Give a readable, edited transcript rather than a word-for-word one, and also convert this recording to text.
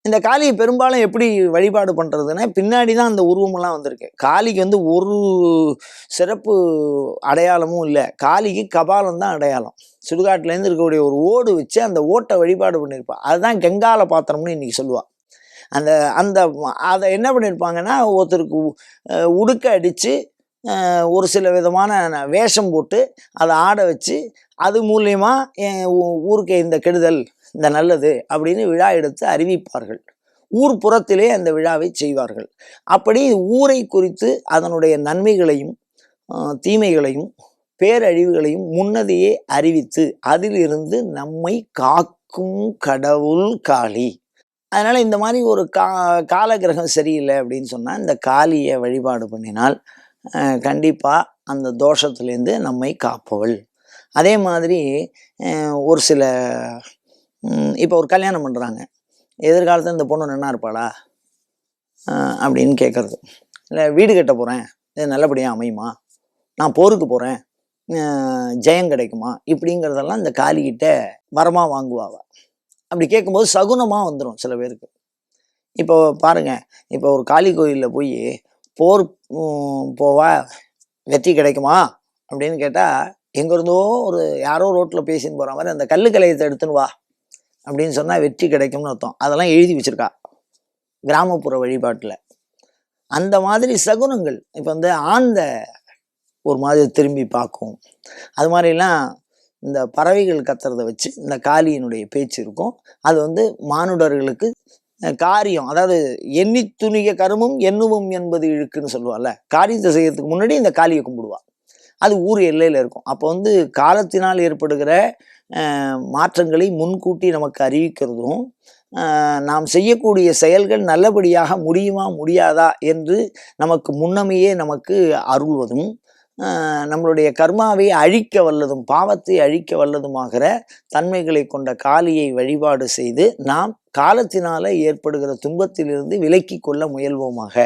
இந்த காளியை பெரும்பாலும் எப்படி வழிபாடு பண்ணுறதுன்னா, பின்னாடி தான் அந்த உருவமெல்லாம் வந்திருக்கு. காளிக்கு வந்து ஒரு சிறப்பு அடையாளமும் இல்லை. காளிக்கு கபாலம் தான் அடையாளம். சுடுகாட்டிலேருந்து இருக்கக்கூடிய ஒரு ஓடு வச்சு அந்த ஓட்டை வழிபாடு பண்ணியிருப்பாள். அதுதான் கங்கால பாத்திரம்னு இன்னைக்கு சொல்லுவாள். அந்த அந்த அதை என்ன பண்ணியிருப்பாங்கன்னா, ஒருத்தருக்கு உடுக்க அடித்து ஒரு சில விதமான வேஷம் போட்டு அதை ஆட வச்சு அது மூலியமா ஊருக்கு இந்த கெடுதல் இந்த நல்லது அப்படின்னு விழா எடுத்து அறிவிப்பார்கள். ஊர் புறத்திலே அந்த விழாவை செய்வார்கள். அப்படி ஊரை குறித்து அதனுடைய நன்மைகளையும் தீமைகளையும் பேரழிவுகளையும் முன்னதையே அறிவித்து அதிலிருந்து நம்மை காக்கும் கடவுள் காளி. அதனால இந்த மாதிரி ஒரு கால கிரகம் சரியில்லை அப்படின்னு சொன்னா இந்த காளியை வழிபாடு பண்ணினால் கண்டிப்பா அந்த தோஷத்திலேருந்து நம்மை காப்பவள். அதே மாதிரி ஒரு சில இப்போ ஒரு கல்யாணம் பண்ணுறாங்க, எதிர்காலத்தில் இந்த பொண்ணு நன்னா இருப்பாளா அப்படின்னு கேட்குறது. இல்லை வீடு கட்ட போகிறேன், இது நல்லபடியாக அமையுமா, நான் போருக்கு போகிறேன் ஜெயம் கிடைக்குமா, இப்படிங்கிறதெல்லாம் இந்த காளிகிட்ட வரமாக வாங்குவாவ. அப்படி கேட்கும்போது சகுனமாக வந்துடும் சில பேருக்கு. இப்போ பாருங்க, இப்போ ஒரு காளி கோயிலில் போய் போர் போவா வெற்றி கிடைக்குமா அப்படின்னு கேட்டால் எங்கேருந்தோ ஒரு யாரோ ரோட்டில் பேசின்னு போகிற மாதிரி அந்த கல்லு கலையத்தை எடுத்துன்னு வா அப்படின்னு சொன்னால் வெற்றி கிடைக்கும்னு அர்த்தம். அதெல்லாம் எழுதி வச்சிருக்கா கிராமப்புற வழிபாட்டில். அந்த மாதிரி சகுனங்கள் இப்போ வந்து ஆழ்ந்த ஒரு மாதிரி திரும்பி பார்க்கும். அது மாதிரிலாம் இந்த பறவைகள் கத்துறதை வச்சு இந்த காளியினுடைய பேச்சு இருக்கும். அது வந்து மானுடர்களுக்கு காரியம், அதாவது எண்ணி துணிக கருமும் எண்ணுவும் என்பது இழுக்குன்னு சொல்லுவாள்ல, காரியத்தை செய்யறதுக்கு முன்னாடி இந்த காளியை கும்பிடுவா. அது ஊர் எல்லையில் இருக்கும். அப்போ வந்து காலத்தினால் ஏற்படுகிற மாற்றங்களை முன்கூட்டி நமக்கு அறிவிக்கிறதும், நாம் செய்யக்கூடிய செயல்கள் நல்லபடியாக முடியுமா முடியாதா என்று நமக்கு முன்னமையே நமக்கு அருள்வதும், நம்மளுடைய கர்மாவை அழிக்க வல்லதும் பாவத்தை அழிக்க வல்லதுமாகிற தன்மைகளை கொண்ட காளியை வழிபாடு செய்து நாம் காலத்தினால ஏற்படுகிற துன்பத்திலிருந்து விலக்கி கொள்ள முயல்வோமாக.